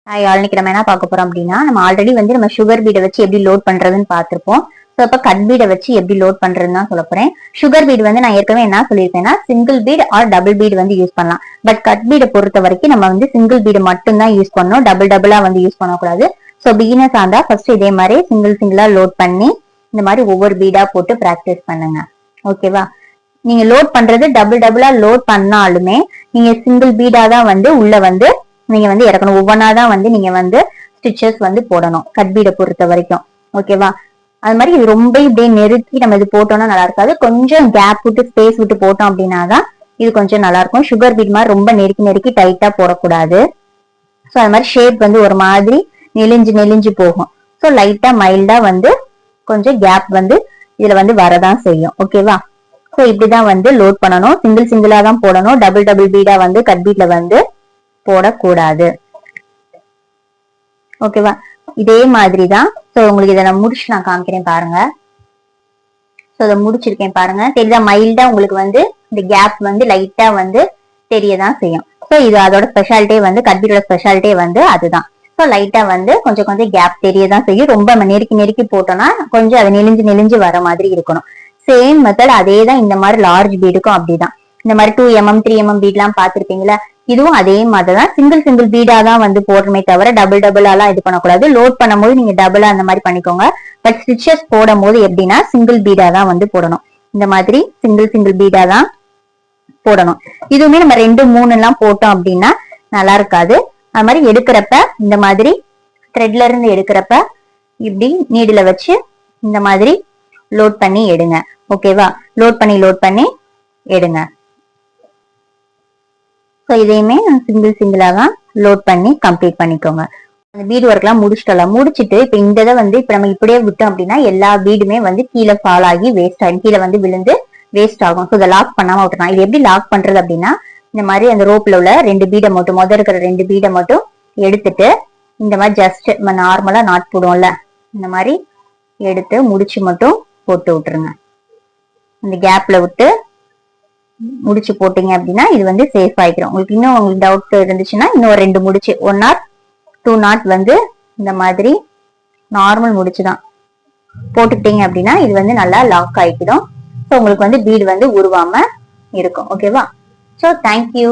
இன்னைக்கு நம்ம என்ன பார்க்க போறோம் அப்படின்னா, நம்ம ஆல்ரெடி வந்து நம்ம சுகர் பீடை வச்சு எப்படி லோட் பண்றதுன்னு பார்த்திருப்போம். ஸோ அப்ப கட் பீடை வச்சு எப்படி லோட் பண்றதுன்னு தான் சொல்ல போறேன். சுகர் பீடு வந்து நான் ஏற்கனவே என்ன சொல்லியிருக்கேன்னா, single bead or double bead வந்து யூஸ் பண்ணலாம். பட் கட் பீடை பொறுத்த வரைக்கும் நம்ம வந்து சிங்கிள் பீடு மட்டும் தான் யூஸ் பண்ணணும், டபுளா வந்து யூஸ் பண்ணக்கூடாது. ஸோ பிகினர்ஸ் ஆந்தா ஃபர்ஸ்ட் இதே மாதிரி சிங்கிளா லோட் பண்ணி இந்த மாதிரி ஒவ்வொரு பீடா போட்டு பிராக்டிஸ் பண்ணுங்க. ஓகேவா? நீங்க லோட் பண்றது டபுளா லோட் பண்ணாலுமே நீங்க சிங்கிள் பீடா தான் வந்து உள்ள வந்து நீங்க வந்து இறக்கணும். ஒவ்வொன்னாதான் வந்து நீங்க வந்து ஸ்டிச்சஸ் வந்து போடணும் கட் பீடை பொறுத்த வரைக்கும். ஓகேவா? அது மாதிரி இது ரொம்ப இப்படியே நெருக்கி நம்ம இது போட்டோம்னா நல்லா இருக்காது. கொஞ்சம் கேப் விட்டு ஸ்பேஸ் விட்டு போட்டோம் அப்படின்னாதான் இது கொஞ்சம் நல்லா இருக்கும். சுகர் பீட் மாதிரி ரொம்ப நெருக்கி டைட்டா போடக்கூடாது. ஸோ அது மாதிரி ஷேப் வந்து ஒரு மாதிரி நெளிஞ்சு போகும். ஸோ லைட்டா மைல்டா வந்து கொஞ்சம் கேப் வந்து இதுல வந்து வரதான் செய்யும். ஓகேவா? ஸோ இப்படிதான் வந்து லோட் பண்ணணும். சிங்கிளா தான் போடணும். டபுள் பீடா வந்து கட் பீட்ல வந்து போடக்கூடாது. ஓகேவா? இதே மாதிரிதான். சோ உங்களுக்கு இதை நான் முடிச்சு நான் காமிக்கிறேன் பாருங்க. சோ இதை முடிச்சிருக்கேன் பாருங்க. தெரியுதா? மைல்டா உங்களுக்கு வந்து இந்த கேப் வந்து லைட்டா வந்து தெரியதான் செய்யும். சோ இது அதோட ஸ்பெஷாலிட்டியே வந்து கட்பீடோட ஸ்பெஷாலிட்டியே வந்து அதுதான். சோ லைட்டா வந்து கொஞ்சம் கேப் தெரியதான் செய்யும். ரொம்ப நெருக்கி போட்டோம்னா கொஞ்சம் அது நெளிஞ்சு வர மாதிரி இருக்கணும். சேம் மெத்தட் அதே தான் இந்த மாதிரி லார்ஜ் பீடுக்கும் அப்படிதான். இந்த மாதிரி 2 mm 3 mm பீட் எல்லாம் பாத்துருப்பீங்களா? இதுவும் அதே மாதிரிதான் சிங்கிள் பீடா தான் வந்து போடுறமே தவிர டபுளாலாம் இது பண்ணக்கூடாது. லோட் பண்ணும்போது நீங்க டபுளா அந்த மாதிரி பண்ணிக்கோங்க. பட் ஸ்டிச்சஸ் போடும் போது எப்படின்னா சிங்கிள் பீடா தான் வந்து போடணும். இந்த மாதிரி சிங்கிள் பீடா தான் போடணும். இதுவுமே நம்ம 2 3 எல்லாம் போட்டோம் அப்படின்னா நல்லா இருக்காது. அது மாதிரி எடுக்கிறப்ப இந்த மாதிரி த்ரெட்ல இருந்து எடுக்கிறப்ப இப்படி நீடில வச்சு இந்த மாதிரி லோட் பண்ணி எடுங்க. ஓகேவா? லோட் பண்ணி எடுங்க. ஸோ இதையுமே சிங்கிளா தான் லோட் பண்ணி கம்ப்ளீட் பண்ணிக்கோங்க. அந்த பீடு ஒர்க் எல்லாம் முடிச்சுட்டு இப்ப இந்த இதை வந்து இப்ப நம்ம இப்படியே விட்டோம் அப்படின்னா எல்லா பீடுமே வந்து கீழே ஃபால் ஆகி வேஸ்ட் ஆகும். கீழே வந்து விழுந்து வேஸ்ட் ஆகும். ஸோ இதை லாக் பண்ணாம விட்டுறலாம். இது எப்படி லாக் பண்றது அப்படின்னா, இந்த மாதிரி அந்த ரோப்ல உள்ள 2 பீடை மட்டும் இருக்கிற 2 பீடை மட்டும் எடுத்துட்டு இந்த மாதிரி ஜஸ்ட் நார்மலா நாட் போடுவோம்ல, இந்த மாதிரி எடுத்து முடிச்சு மட்டும் போட்டு விட்டுருங்க. இந்த கேப்ல விட்டு முடிச்சு போட்டீங்க அப்படின்னா இது வந்து சேஃப் ஆயிக்கிறோம். உங்களுக்கு டவுட் இருந்துச்சுன்னா இன்னும் 2 முடிச்சு 1 or 2 நாட் வந்து இந்த மாதிரி நார்மல் முடிச்சுதான் போட்டுக்கிட்டீங்க அப்படின்னா இது வந்து நல்லா லாக் ஆயிக்கிடும். ஸோ உங்களுக்கு வந்து பீடு வந்து உருவாம இருக்கும். ஓகேவா? So thank you.